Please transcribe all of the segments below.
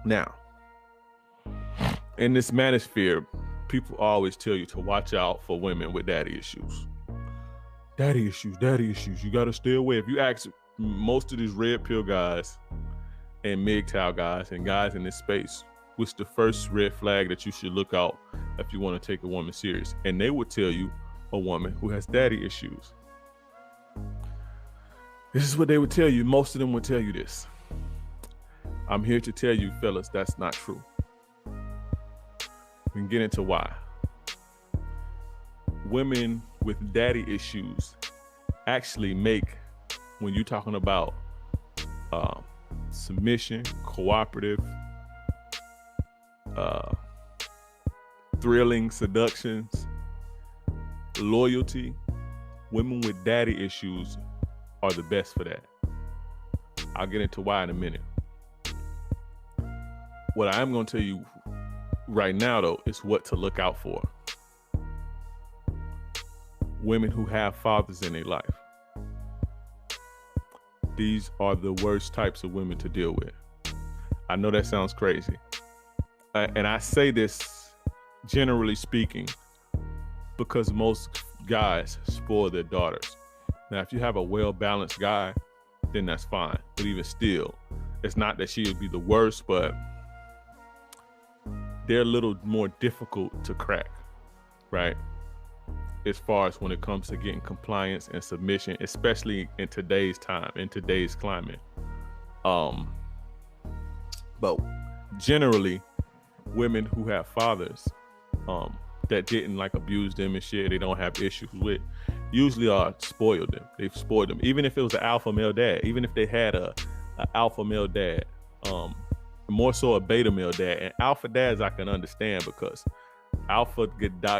Now, in this manosphere, people always tell you to watch out for women with daddy issues. Daddy issues, daddy issues. You got to stay away. If you ask most of these red pill guys and MGTOW guys and guys in this space, what's the first red flag that you should look out if you want to take a woman serious? And they would tell you a woman who has daddy issues. This is what they would tell you. Most of them would tell you this. I'm here to tell you, fellas, that's not true. We can get into why. Women with daddy issues actually make, when you're talking about submission, cooperative, thrilling seductions, loyalty, women with daddy issues are the best for that. I'll get into why in a minute. What I am going to tell you right now, though, is what to look out for. Women who have fathers in their life. These are the worst types of women to deal with. I know that sounds crazy. And I say this generally speaking because most guys spoil their daughters. Now, if you have a well-balanced guy, then that's fine. But even still, it's not that she would be the worst, but they're a little more difficult to crack, right? As far as when it comes to getting compliance and submission, especially in today's time, in today's climate. But generally, women who have fathers that didn't like abuse them and shit, they don't have issues with, usually are spoiled them. They've spoiled them. Even if it was an alpha male dad, even if they had a alpha male dad, more so a beta male dad. And alpha dads I can understand because alpha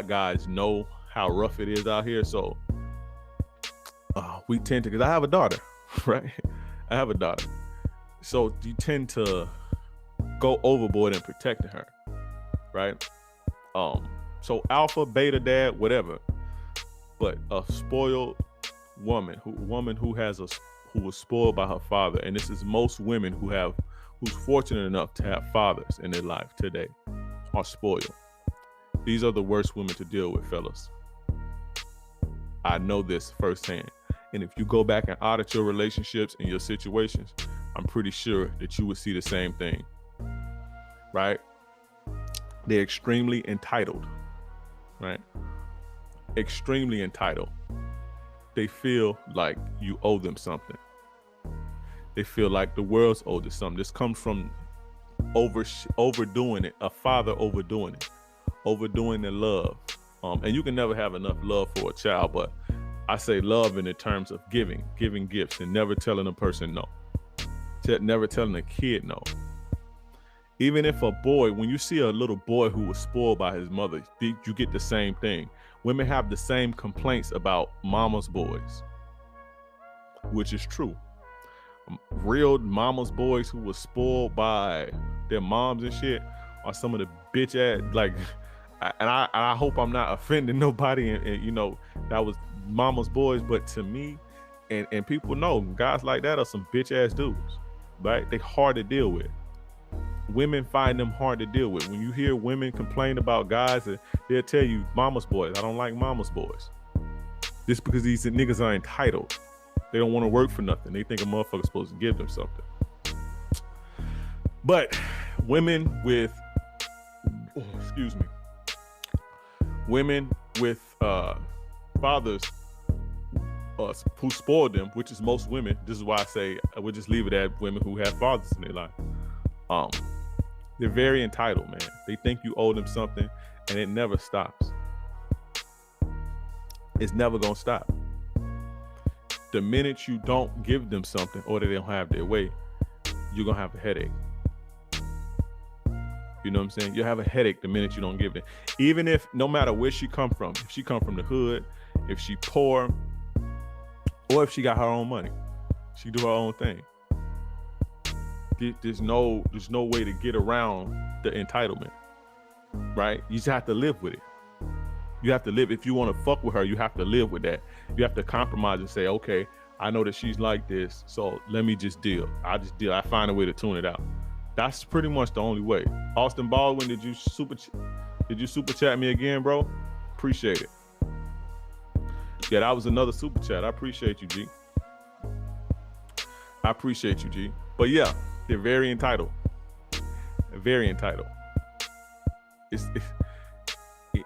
guys know how rough it is out here. So we tend to, because I have a daughter, right? I have a daughter. So you tend to go overboard in protecting her, right? So alpha, beta dad, whatever. But a spoiled woman who was spoiled by her father, and this is most women who's fortunate enough to have fathers in their life today, are spoiled. These are the worst women to deal with, fellas. I know this firsthand. And if you go back and audit your relationships and your situations, I'm pretty sure that you would see the same thing, right? They're extremely entitled, right? Extremely entitled. They feel like you owe them something. They feel like the world's owed them something. This comes from overdoing it, a father overdoing it, overdoing the love. And you can never have enough love for a child, but I say love in the terms of giving gifts and never telling a person no. Never telling a kid no. Even if a boy, when you see a little boy who was spoiled by his mother, you get the same thing. Women have the same complaints about mama's boys, which is true. Real mama's boys who were spoiled by their moms and shit are some of the bitch ass, like, and I hope I'm not offending nobody, and you know, that was mama's boys, but to me, and people know, guys like that are some bitch ass dudes, right? They hard to deal with. Women find them hard to deal with. When you hear women complain about guys, they'll tell you, mama's boys, I don't like mama's boys. Just because these niggas are entitled. They don't want to work for nothing. They think a motherfucker's supposed to give them something. But women with, women with fathers who spoiled them, which is most women. This is why I say I would just leave it at women who have fathers in their life. They're very entitled, man. They think you owe them something, and it never stops. It's never gonna stop. The minute you don't give them something or they don't have their way, you're gonna have a headache. You know what I'm saying? You'll have a headache the minute you don't give it. Even if, no matter where she come from, if she come from the hood, if she poor, or if she got her own money, she do her own thing. There's no way to get around the entitlement, right? You just have to live with it. You have to live. If you want to fuck with her, you have to live with that. You have to compromise and say, okay, I know that she's like this, so let me just deal. I find a way to tune it out. That's pretty much the only way. Austin Baldwin, did you super chat me again, bro? Appreciate it. Yeah, that was another super chat. I appreciate you, G. I appreciate you, G. But yeah, they're very entitled. Very entitled.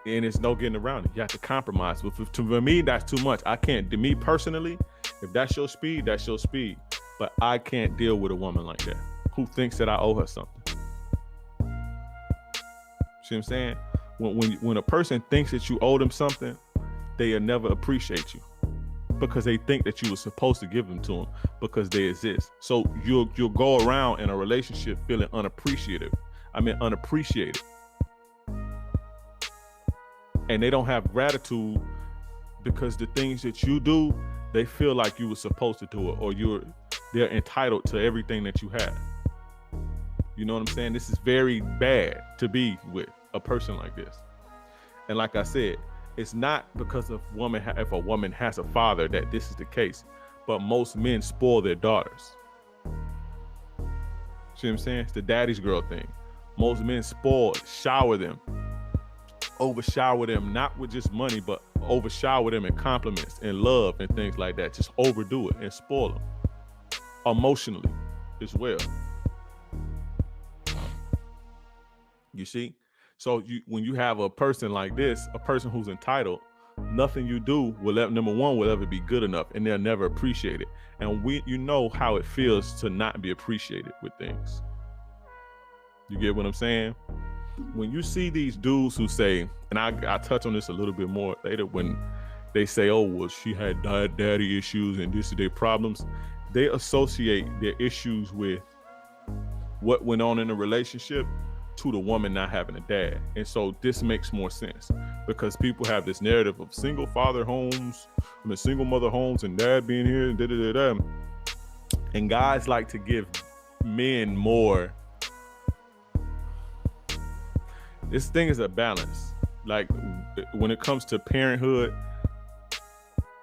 And it's no getting around it. You have to compromise. For me, that's too much. I can't. To me personally, if that's your speed, that's your speed. But I can't deal with a woman like that who thinks that I owe her something. See what I'm saying? When a person thinks that you owe them something, they'll never appreciate you because they think that you were supposed to give them to them because they exist. So you'll go around in a relationship feeling unappreciated. And they don't have gratitude because the things that you do, they feel like you were supposed to do it, or they're entitled to everything that you have. You know what I'm saying? This is very bad to be with a person like this. And like I said, it's not because if a woman has a father that this is the case, but most men spoil their daughters. See what I'm saying? It's the daddy's girl thing. Most men shower them, overshower them, not with just money, but overshower them in compliments and love and things like that. Just overdo it and spoil them emotionally as well. You see? So when you have a person like this, a person who's entitled, nothing you do will ever be good enough, and they'll never appreciate it. And you know how it feels to not be appreciated with things. You get what I'm saying? When you see these dudes who say, and I touch on this a little bit more later, when they say, oh, well, she had daddy issues and this is their problems, they associate their issues with what went on in the relationship to the woman not having a dad. And so this makes more sense because people have this narrative of single mother homes and dad being here and and guys like to give men more. This thing is a balance. Like when it comes to parenthood,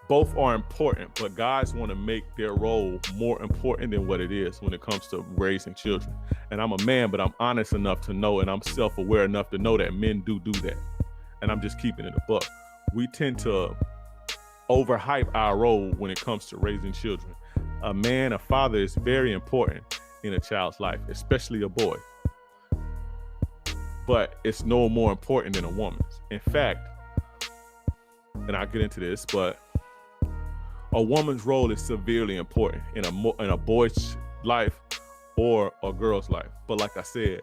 both are important, but guys want to make their role more important than what it is when it comes to raising children. And I'm a man, but I'm honest enough to know, and I'm self-aware enough to know that men do that. And I'm just keeping it a buck. We tend to overhype our role when it comes to raising children. A father is very important in a child's life, especially a boy. But it's no more important than a woman's. In fact, and I'll get into this, but a woman's role is severely important in a boy's life or a girl's life. But like I said,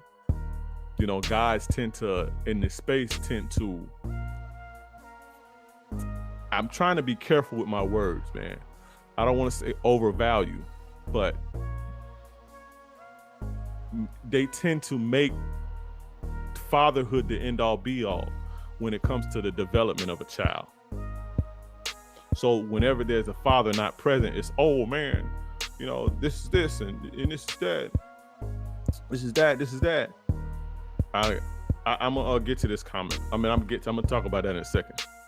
guys tend to, in this space, I'm trying to be careful with my words, man. I don't want to say overvalue, but they tend to make fatherhood the end all be all when it comes to the development of a child. So whenever there's a father not present, it's, oh man, this is this and this is that. This is that. I'm gonna get to this comment. I'm gonna talk about that in a second.